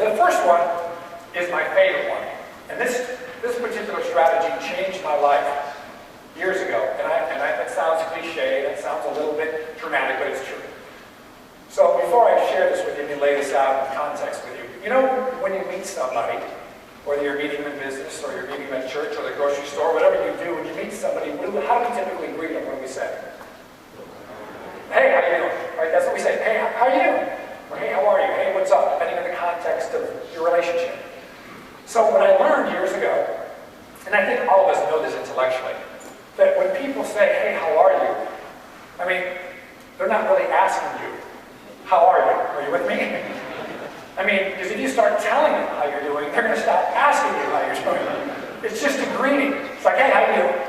The first one is my favorite one. And this particular strategy changed my life years ago. And that sounds cliche, that sounds a little bit dramatic, but it's true. So before I share this with you, let me lay this out in context with you. You know, when you meet somebody, whether you're meeting them in business or you're meeting them at church or the grocery store, whatever you do, when you meet somebody, how do we typically greet them? What do we say? Hey, how you doing? Right? That's what we say. Hey, how you doing? Or hey, how are you? Hey, what's up? Depending on the context of your relationship. So what I learned years ago, and I think all of us know this intellectually, that when people say, hey, how are you? I mean, they're not really asking you, how are you? Are you with me? I mean, because if you start telling them how you're doing, they're going to stop asking you how you're doing. It's just a greeting. It's like, hey, how you doing?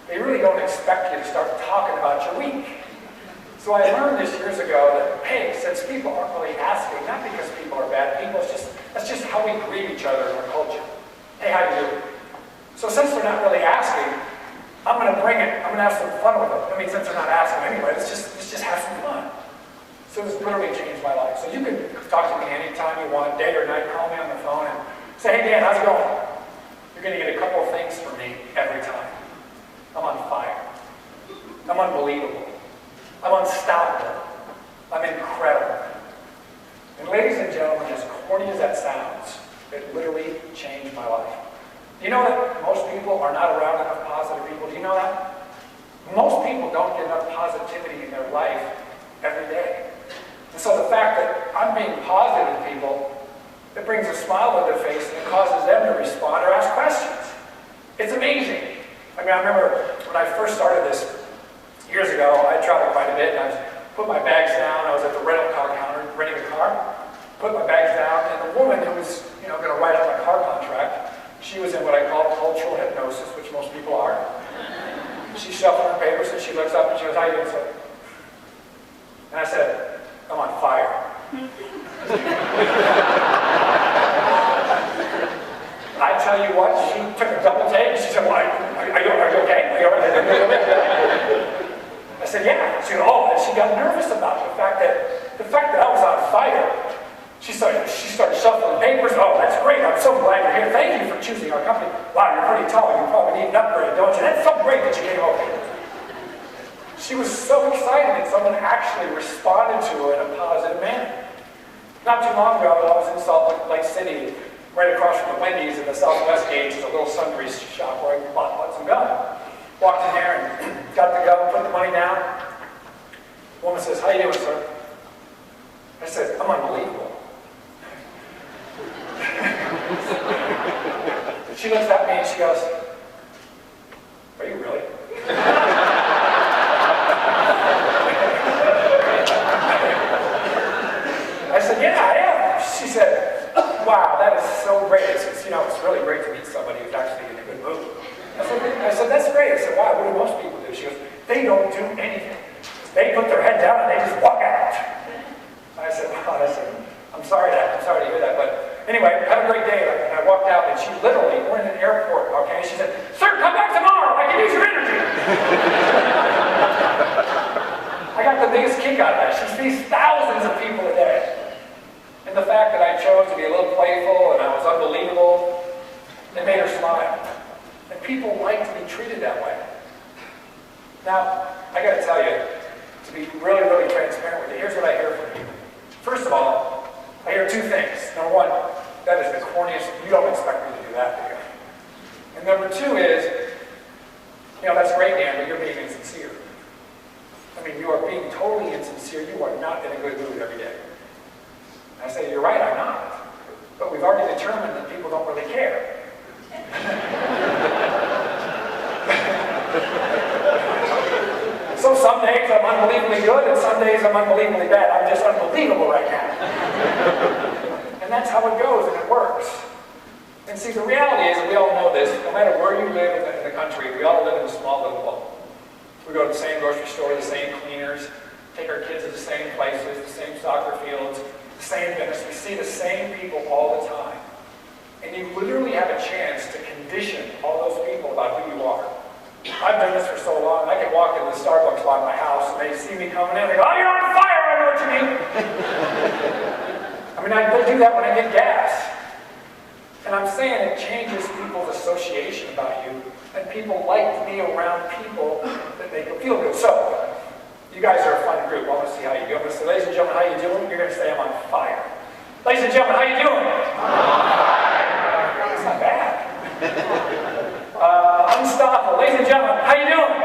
They really don't expect you to start talking about your week. So I learned this years ago that, hey, since people aren't really asking, not because people are bad people, that's just how we greet each other in our culture. Hey, how you doing? So since they're not really asking, I'm going to bring it. I'm going to have some fun with them. I mean, since they're not asking anyway, let's just have some fun. So this literally changed my life. So you can talk to me anytime you want, day or night, call me on the phone and say, hey Dan, how's it going? You're going to get a couple of things from me every time. I'm on fire. I'm unbelievable. I'm unstoppable. I'm incredible. And ladies and gentlemen, as corny as that sounds, it literally changed my life. You know that most people are not around enough positive people? Do you know that? Most people don't get enough positivity in their life every day. And so the fact that I'm being positive to people, it brings a smile to their face and it causes them to respond or ask questions. It's amazing. I mean, I remember when I first started this years ago, I traveled quite a bit and I put my bags down. I was at the rental car counter renting a car, put my bags down, and the woman who was, going to write up my car contract, she was in what I call cultural hypnosis, which most people are. She shuffled her papers and she looks up and she goes, how you doing, sir? And I said, I'm on fire. I tell you what, she took a double take and she said, well, are you okay? Are you all right? I said, yeah. She goes, oh, and she got nervous about the fact that I was on fire. She started shuffling papers. Oh, that's great. I'm so glad you're here. Thank you for choosing our company. Wow, you're pretty tall. You probably need an upgrade, don't you? That's so great that you came over. She was so excited that someone actually responded to her in a positive manner. Not too long ago, I was in Salt Lake City, right across from the Wendy's in the Southwest Gate. It's a little sundry shop where I bought some gum. Walked in there and got the gum, put the money down. The woman says, how you doing, sir? I said, I'm unbelievable. She looks at me and she goes, are you really? I said, yeah, I am. She said, wow, that is so great. It's really great to meet somebody who's actually in a good mood. I said, that's great. I said, wow, what do most people do? She goes, they don't do anything. They put their head down and they just walk out. I said, wow, I'm sorry to hear that. But anyway, have a great day. And I walked out and she literally, we're in an airport, okay? She said, sir, come back tomorrow. I can use your energy. I got the biggest kick out of that. She sees thousands of people a day. And the fact that I chose to be a little playful and I was unbelievable, it made her smile. And people like to be treated that way. Now, I got to tell you, to be really, really transparent with you, here's what I hear from people. First of all, I hear two things. Number one, that is the corniest, you don't expect me to do that, do you? And number two is, that's great, Dan, but you're being insincere. I mean, you are being totally insincere. You are not in a good mood every day. And I say, you're right, I'm not. But we've already determined that people don't really care. So some days I'm unbelievably good and some days I'm unbelievably bad. I'm just unbelievable right now. And that's how it goes and it works. And see, the reality is, we all know this, no matter where you live in the country, we all live in a small little bubble. We go to the same grocery store, the same cleaners, take our kids to the same places, the same soccer fields, the same dentists. We see the same people all the time. And you literally have a chance to condition all those people about who you are. I've done this for so long, I can walk into the Starbucks lot in my house and they see me coming in and they go, oh, you're on fire, I know what you mean. I mean, I do that when I get gas. And I'm saying it changes people's association about you, and people like to be around people that make them feel good. So, you guys are a fun group. I want to see how you do. I'm going to say, ladies and gentlemen, how you doing? You're going to say, I'm on fire. Ladies and gentlemen, how you doing? That's not bad. Unstoppable. Ladies and gentlemen, how you doing?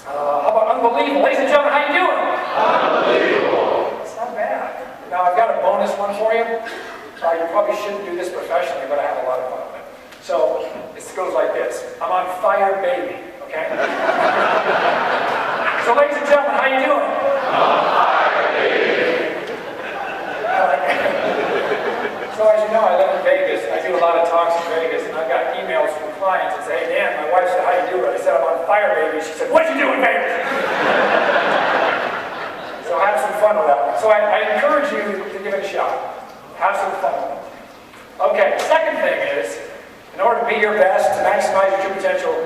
How about unbelievable? Ladies and gentlemen, how you doing? Unbelievable. It's not bad. Now, I've got a bonus one for you. You probably shouldn't do this professionally, but I have a lot of fun with it. So, it goes like this. I'm on fire, baby. Okay? So, ladies and gentlemen, how you doing? I'm on fire, baby. So, as you know, I live in Vegas, and I do a lot of talks in Vegas, and I've got emails from clients that say, hey, Dan, my wife said, how you doing? I said, I'm on fire, baby. She said, what you do in Vegas? So, have some fun with that one. So, I encourage you to give it a shot. Have some fun. Okay, the second thing is, in order to be your best, to maximize your true potential,